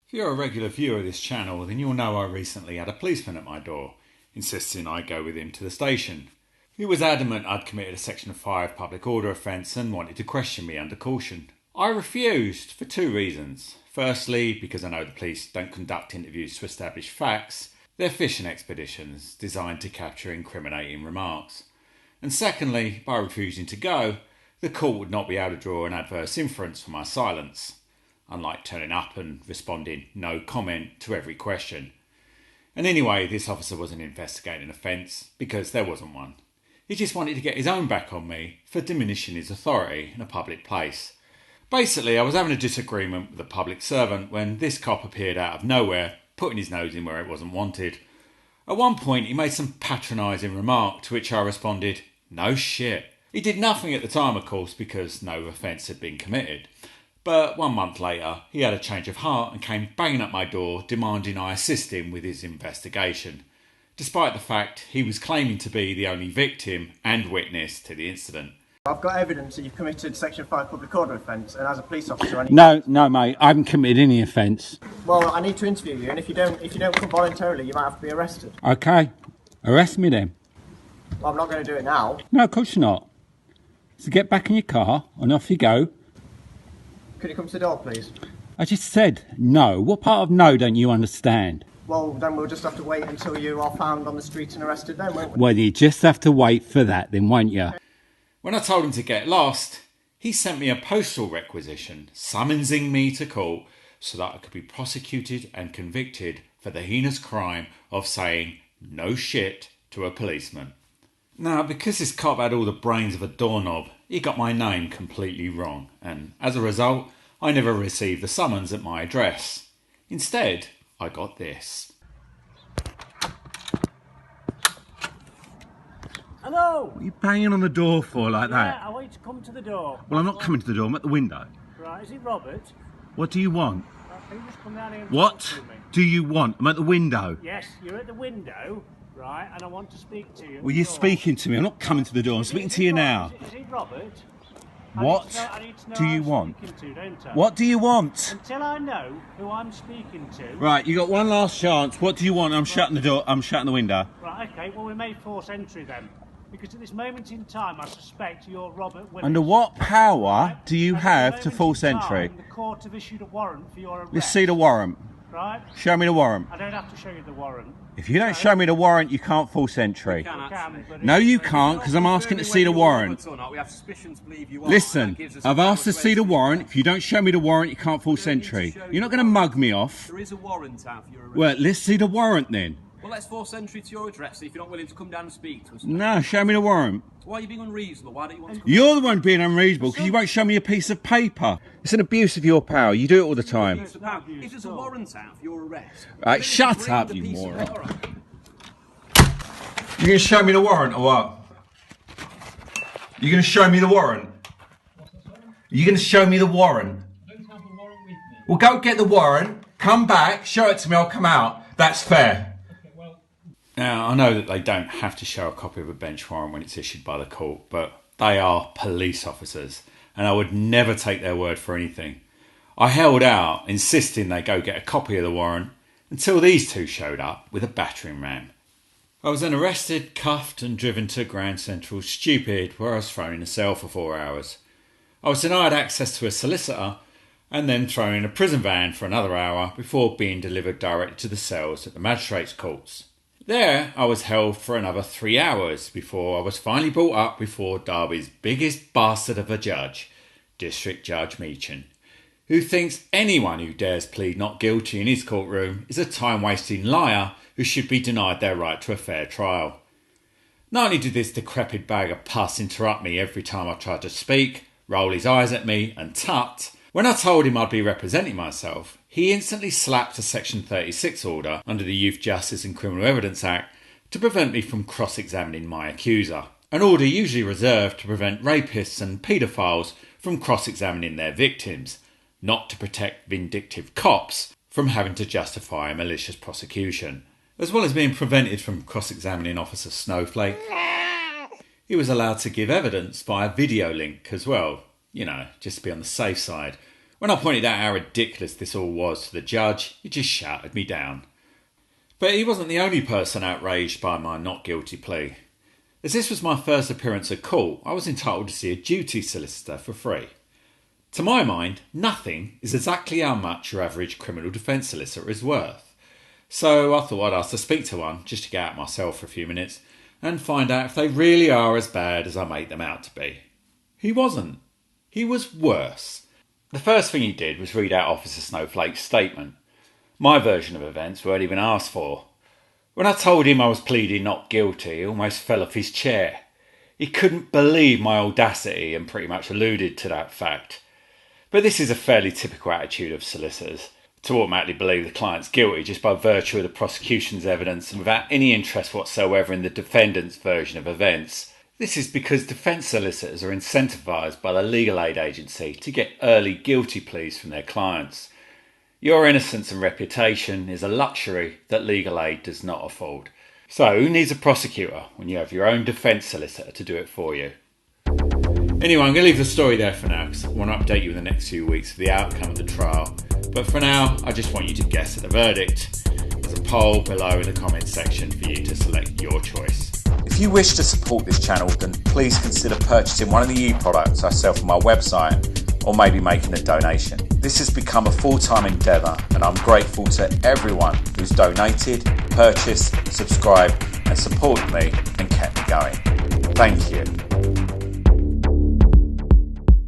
If you're a regular viewer of this channel, then you'll know I recently had a policeman at my door, insisting I go with him to the station. He was adamant I'd committed a Section 5 public order offence and wanted to question me under caution. I refused for two reasons. Firstly, because I know the police don't conduct interviews to establish facts, they're fishing expeditions designed to capture incriminating remarks. And secondly, by refusing to go, the court would not be able to draw an adverse inference from my silence, unlike turning up and responding no comment to every question. And anyway, this officer wasn't investigating an offence because there wasn't one. He just wanted to get his own back on me for diminishing his authority in a public place. Basically, I was having a disagreement with a public servant when this cop appeared out of nowhere, putting his nose in where it wasn't wanted. At one point, he made some patronising remark to which I responded, "No shit." He did nothing at the time, of course, because no offence had been committed. But 1 month later, he had a change of heart and came banging at my door demanding I assist him with his investigation, despite the fact he was claiming to be the only victim and witness to the incident. I've got evidence that you've committed Section 5 public order offence, and as a police officer I need No mate, I haven't committed any offence. Well, I need to interview you, and if you don't come voluntarily, you might have to be arrested. Okay, arrest me then. Well, I'm not going to do it now. No, of course you're not. So get back in your car and off you go. Could you come to the door, please? I just said no. What part of no don't you understand? Well, then we'll just have to wait until you are found on the street and arrested then, won't we? Well, you just have to wait for that then, won't you? When I told him to get lost, he sent me a postal requisition summonsing me to court so that I could be prosecuted and convicted for the heinous crime of saying no shit to a policeman. Now, because this cop had all the brains of a doorknob, he got my name completely wrong, and as a result, I never received the summons at my address. Instead, I got this. Hello! What are you banging on the door for like Yeah, that? I want you to come to the door. Well, I'm not coming to the door, I'm at the window. Right, is it Robert? What do you want? Can you just come down here and What talk to me? do you want? I'm at the window. Yes, you're at the window, right, and I want to speak to you. Well, you're speaking to me. I'm not coming to the door. I'm speaking to you now. Is it Robert? What I need to know do who you I'm want? speaking to, don't I? What do you want? Until I know who I'm speaking to. Right, you got one last chance. What do you want? I'm shutting the door. I'm shutting the window. Right, okay, well, we may force entry then. Because at this moment in time, I suspect you're Robert Willis. Under what power Right? do you And at have the to moment force in entry? time, The court have issued a warrant for your arrest. Let's see the warrant. Right? Show me the warrant. I don't have to show you the warrant. If you don't show me the warrant, you can't force entry. You can, but No, it's- you can't, because I'm asking to see the warrant. Listen, I've asked to see the warrant. If you don't show me the warrant, you can't force entry. You're not going to mug me off. There is a warrant out for your arrest. Well, let's see the warrant then. Well, let's force entry to your address if you're not willing to come down and speak to us. No, show me the warrant. Why are you being unreasonable? Why don't you want to come You're the one being unreasonable because you won't show me a piece of paper. It's an abuse of your power. You do it all the time. If there's a warrant out for your arrest... Right, then shut bring up, the you piece of- moron. All right. You going to show me the warrant or what? You going to show me the warrant? You going to show me the warrant? Well, go get the warrant, come back, show it to me, I'll come out. That's fair. Now, I know that they don't have to show a copy of a bench warrant when it's issued by the court, but they are police officers, and I would never take their word for anything. I held out, insisting they go get a copy of the warrant, until these two showed up with a battering ram. I was then arrested, cuffed and driven to Grand Central Stupid, where I was thrown in a cell for 4 hours. I was denied access to a solicitor and then thrown in a prison van for another hour before being delivered directly to the cells at the magistrates' courts. There I was held for another 3 hours before I was finally brought up before Derby's biggest bastard of a judge, District Judge Meechan, who thinks anyone who dares plead not guilty in his courtroom is a time-wasting liar who should be denied their right to a fair trial. Not only did this decrepit bag of pus interrupt me every time I tried to speak, roll his eyes at me and tut, when I told him I'd be representing myself, he instantly slapped a Section 36 order under the Youth Justice and Criminal Evidence Act to prevent me from cross-examining my accuser, an order usually reserved to prevent rapists and paedophiles from cross-examining their victims, not to protect vindictive cops from having to justify a malicious prosecution. As well as being prevented from cross-examining Officer Snowflake, he was allowed to give evidence via video link as well, just to be on the safe side, When I pointed out how ridiculous this all was to the judge, he just shouted me down. But he wasn't the only person outraged by my not guilty plea. As this was my first appearance at court, I was entitled to see a duty solicitor for free. To my mind, nothing is exactly how much your average criminal defence solicitor is worth. So I thought I'd ask to speak to one, just to get out myself for a few minutes, and find out if they really are as bad as I make them out to be. He wasn't. He was worse. The first thing he did was read out Officer Snowflake's statement. My version of events weren't even asked for. When I told him I was pleading not guilty, he almost fell off his chair. He couldn't believe my audacity and pretty much alluded to that fact. But this is a fairly typical attitude of solicitors, to automatically believe the client's guilty just by virtue of the prosecution's evidence and without any interest whatsoever in the defendant's version of events. This is because defence solicitors are incentivised by the legal aid agency to get early guilty pleas from their clients. Your innocence and reputation is a luxury that legal aid does not afford. So who needs a prosecutor when you have your own defence solicitor to do it for you? Anyway, I'm going to leave the story there for now because I want to update you in the next few weeks for the outcome of the trial. But for now, I just want you to guess at the verdict. There's a poll below in the comments section for you to select your choice. If you wish to support this channel, then please consider purchasing one of the e-products I sell from my website, or maybe making a donation. This has become a full-time endeavour, and I'm grateful to everyone who's donated, purchased, subscribed and supported me and kept me going. Thank you.